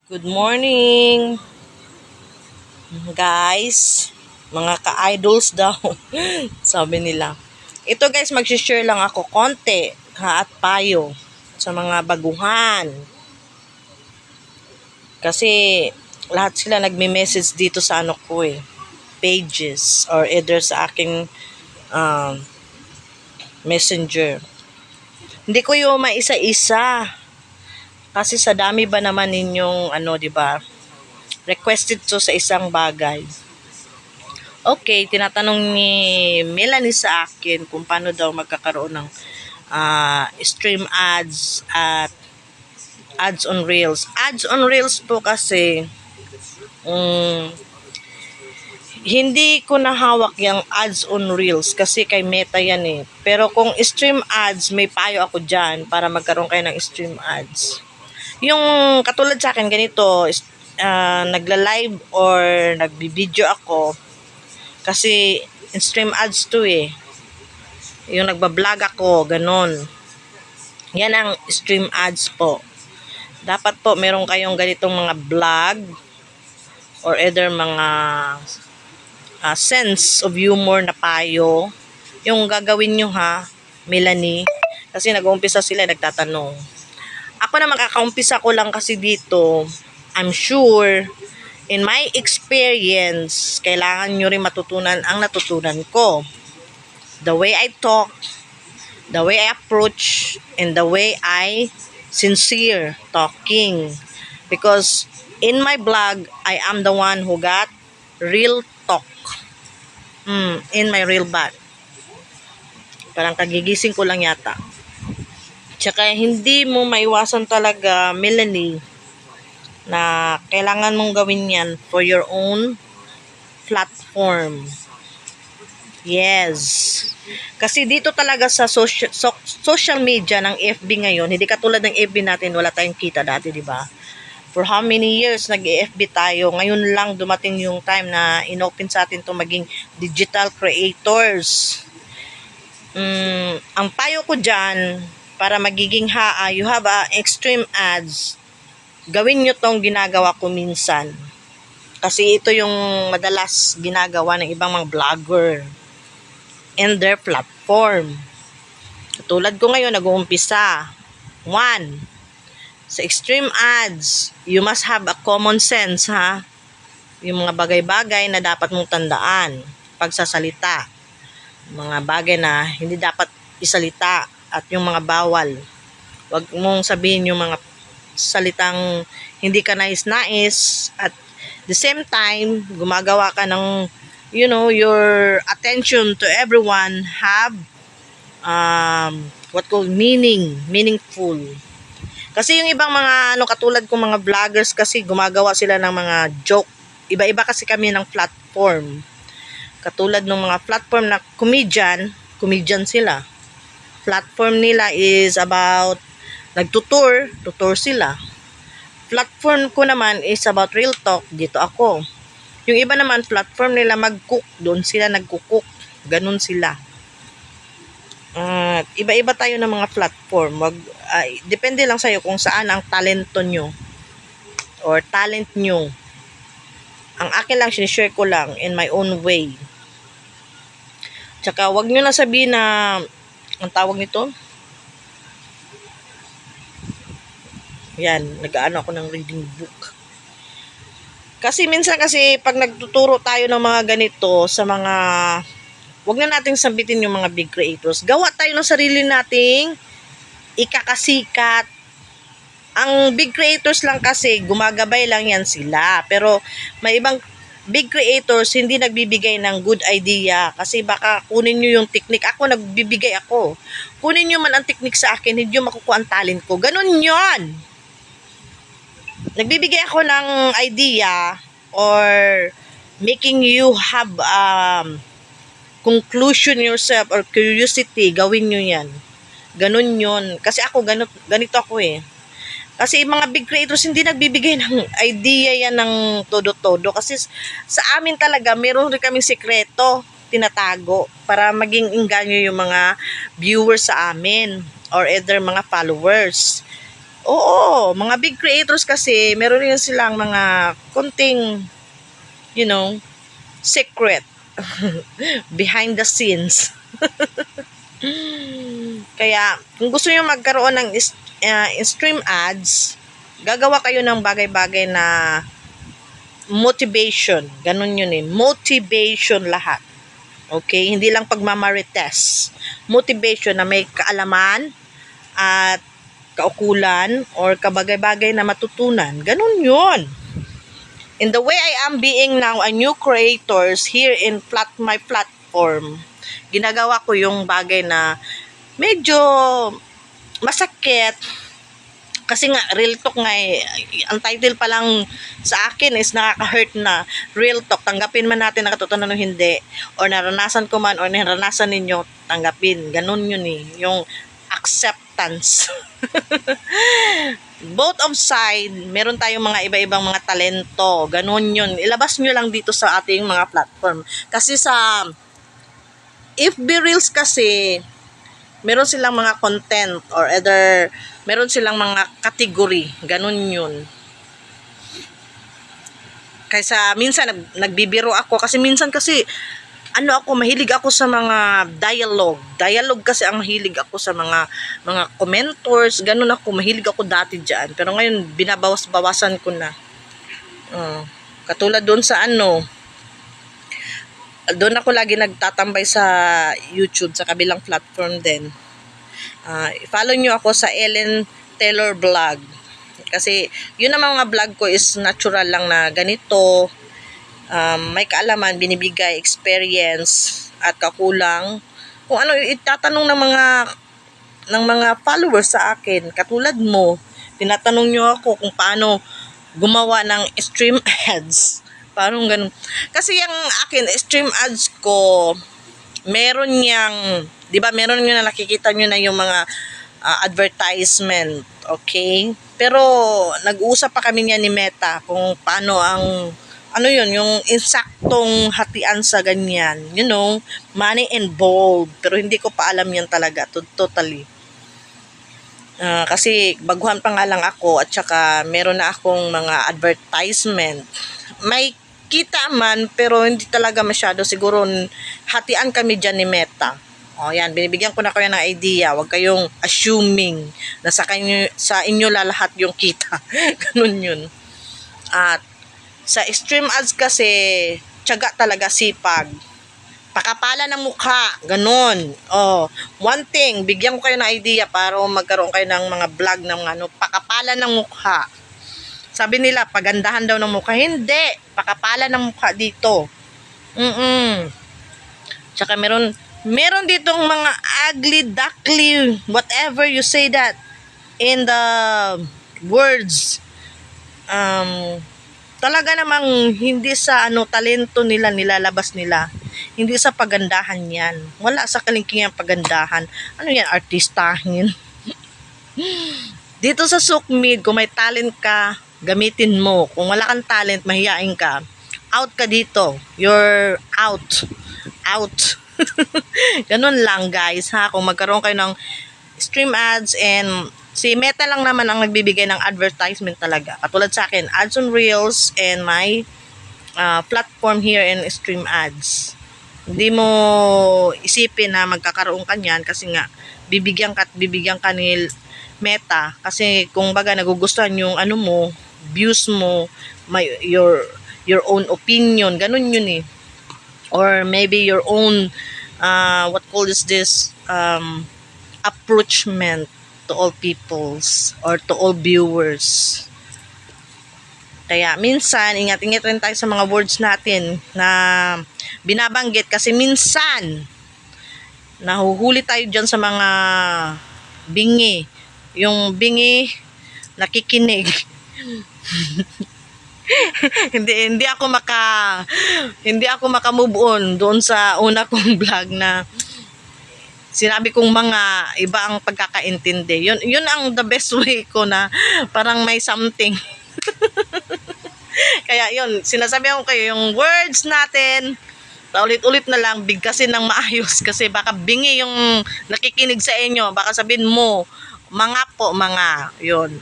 Good morning, guys. Mga ka-idols daw, sabi nila. Ito guys, mag-share lang ako konti at payo sa mga baguhan. Kasi lahat sila nagme-message dito sa ano ko pages or either sa aking um, messenger. Hindi ko yung maisa-isa kasi sa dami ba naman ninyong ano, 'di ba? Requested to sa isang bagay. Okay, tinatanong ni Melanie sa akin kung paano daw magkakaroon ng stream ads at ads on Reels. Ads on Reels po kasi um, hindi ko nahawak yung ads on Reels kasi kay Meta yan eh. Pero kung stream ads, may payo ako dyan para magkaroon kayo ng stream ads. Yung katulad sa akin ganito, nagla-live or nagbi-video ako kasi stream ads to eh. Yung nagbablog ako, ganun. Yan ang stream ads po. Dapat po meron kayong ganitong mga vlog or either mga sense of humor na payo. Yung gagawin nyo ha, Melanie. Kasi nag-uumpisa sila, nagtatanong. Ako na makakaumpisa ko lang kasi dito, I'm sure, in my experience, kailangan nyo rin matutunan ang natutunan ko. The way I talk, the way I approach, and the way I sincere talking. Because in my blog, I am the one who got real talk. In my real bag. Parang kagigising ko lang yata. Tsaka hindi mo maiwasan talaga, Melanie, na kailangan mong gawin yan for your own platform. Yes. Kasi dito talaga sa social media ng FB ngayon, hindi katulad ng FB natin, wala tayong kita dati, di ba? For how many years nag-FB tayo, ngayon lang dumating yung time na inopen sa atin to maging digital creators. Ang payo ko dyan, para magiging you have extreme ads, gawin nyo tong ginagawa ko minsan. Kasi ito yung madalas ginagawa ng ibang mga vlogger in their platform. Tulad ko ngayon, nag-uumpisa. 1. Sa extreme ads, you must have a common sense, ha? Yung mga bagay-bagay na dapat mong tandaan pagsasalita. Mga bagay na hindi dapat isalita at yung mga bawal. Huwag mong sabihin yung mga salitang hindi ka nais-nais at the same time, gumagawa ka ng your attention to everyone have what called meaningful. Kasi yung ibang mga katulad kong mga vloggers kasi gumagawa sila ng mga joke. Iba-iba kasi kami ng platform. Katulad ng mga platform na comedian sila. Platform nila is about tutor sila. Platform ko naman is about real talk, dito ako. Yung iba naman platform nila mag-cook, doon sila nagko-cook. Ganun sila. Iba-iba tayo ng mga platform. Depende lang sa'yo kung saan ang talento nyo or talent nyo. Ang akin lang, sinishare ko lang in my own way. Tsaka wag nyo na sabihin na, ang tawag nito? Yan, nag-aano ako ng reading book. Kasi minsan kasi pag nagtuturo tayo ng mga ganito sa mga, wag na nating sambitin yung mga big creators. Gawa tayo ng sarili nating ikakasikat. Ang big creators lang kasi, gumagabay lang yan sila. Pero may ibang big creators hindi nagbibigay ng good idea kasi baka kunin nyo yung technique. Ako, nagbibigay ako. Kunin nyo man ang technique sa akin, hindi nyo makukuha ang talent ko. Ganun yon. Nagbibigay ako ng idea or making you have conclusion yourself or curiosity. Gawin nyo yan. Ganun yon. Kasi ako, ganito ako eh. Kasi mga big creators hindi nagbibigay ng idea yan ng todo-todo. Kasi sa amin talaga, meron rin kaming sekreto, tinatago, para maging inganyo yung mga viewers sa amin or either mga followers. Oo, mga big creators kasi, meron rin silang mga konting, you know, secret behind the scenes. Kaya, kung gusto nyo magkaroon ng stream ads, gagawa kayo ng bagay-bagay na motivation. Ganun yun eh. Motivation lahat. Okay? Hindi lang pagmamarites. Motivation na may kaalaman at kaukulan or kabagay-bagay na matutunan. Ganun yun. In the way I am being now a new creators here in my platform, ginagawa ko yung bagay na medyo masakit kasi nga real talk nga eh. Ang title pa lang sa akin is nakaka-hurt na real talk. Tanggapin man natin nakatutunan o hindi, or naranasan ko man or naranasan ninyo, tanggapin. Ganun yun eh, yung acceptance. Both of side, meron tayong mga iba-ibang mga talento. Ganun yun. Ilabas nyo lang dito sa ating mga platform. Kasi sa FB Reels kasi, meron silang mga content or either meron silang mga category. Ganun yun. Kaysa minsan nagbibiro ako kasi minsan kasi mahilig ako sa mga dialogue. Dialogue kasi ang mahilig ako sa mga commentors. Ganun ako, mahilig ako dati diyan. Pero ngayon binabawas-bawasan ko na. Katulad doon sa doon ako lagi nagtatambay sa YouTube, sa kabilang platform din. Follow nyo ako sa Ellen Taylor Vlog. Kasi yun ang mga vlog ko is natural lang na ganito. May kaalaman, binibigay, experience, at kakulang. Kung ano itatanong ng mga followers sa akin. Katulad mo, tinatanong nyo ako kung paano gumawa ng stream ads. Parang ganun. Kasi yung akin, stream ads ko, meron niyang, di ba, meron nyo na nakikita nyo na yung mga advertisement, okay? Pero nag-uusap pa kami niya ni Meta kung paano yung insaktong hatian sa ganyan, money involved. Pero hindi ko pa alam yan talaga, totally. Kasi baguhan pa nga lang ako at saka meron na akong mga advertisement. May kita man pero hindi talaga masyado, siguro hatian kami dyan ni Meta. Yan, binibigyan ko na kayo ng idea. Huwag kayong assuming na sa inyo lalahat yung kita. Ganun yun. At sa stream ads kasi, tiyaga talaga, sipag. Pakapala ng mukha. Ganun. One thing, bigyan ko kayo ng idea para magkaroon kayo ng mga vlog ng pakapala ng mukha. Sabi nila, pagandahan daw ng mukha. Hindi. Pakapala ng mukha dito. Tsaka meron ditong mga ugly, duckly, whatever you say that in the words. Talaga namang hindi sa talento nila nilalabas nila. Hindi sa pagandahan yan. Wala sa kalingkingan pagandahan. Yan, artistahin. Dito sa Sukmid, kung may talent ka, gamitin mo. Kung wala kang talent, mahiyain ka. Out ka dito. You're out. Out. Ganun lang guys ha. Kung magkaroon kayo ng stream ads, and si Meta lang naman ang nagbibigay ng advertisement talaga. Katulad sa akin, ads on Reels and my platform here in stream ads. Hindi mo isipin na magkakaroon ka niyan kasi nga bibigyan ka ni Meta. Kasi kung baga nagugustuhan yung mo, views mo, your own opinion, ganun yun eh. Or maybe your own what call this approachment to all peoples or to all viewers. Kaya minsan ingat-ingat rin tayo sa mga words natin na binabanggit kasi minsan nahuhuli tayo dyan sa mga bingi. Yung bingi nakikinig. hindi ako maka-move on doon sa una kong vlog na sinabi kong mga iba ang pagkakaintindi. Yun ang the best way ko na parang may something. Kaya yun, sinasabihan ko kayo yung words natin, paulit-ulit na lang, bigkasin ng maayos kasi baka bingi yung nakikinig sa inyo. Baka sabihin mo, mga yun.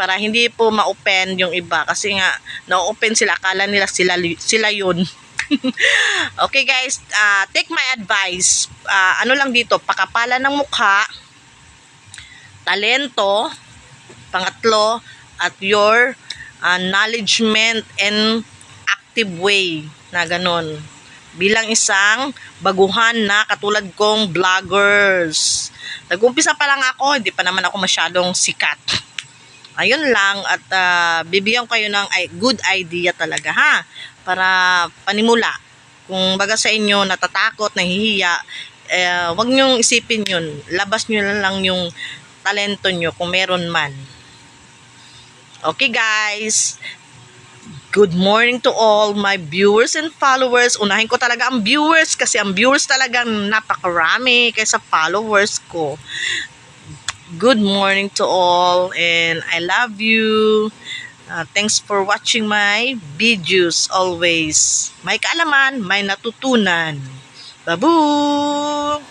para hindi po ma-open yung iba kasi nga na-open sila, akala nila sila yun. Okay guys, take my advice. Ano lang dito, pakapalan ng mukha, talento, pangatlo, at your knowledgement and active way na ganon. Bilang isang baguhan na katulad kong vloggers. Nag-umpisa pa lang ako, hindi pa naman ako masyadong sikat. Ayun lang, at bibigyan kayo ng good idea talaga ha, para panimula. Kung baga sa inyo natatakot, nahihiya, wag nyong isipin yun, labas nyo lang yung talento nyo kung meron man. Okay guys, good morning to all my viewers and followers. Unahin ko talaga ang viewers kasi ang viewers talagang napakarami kaysa followers ko. Good morning to all and I love you. Thanks for watching my videos always. May kaalaman, may natutunan. Babu!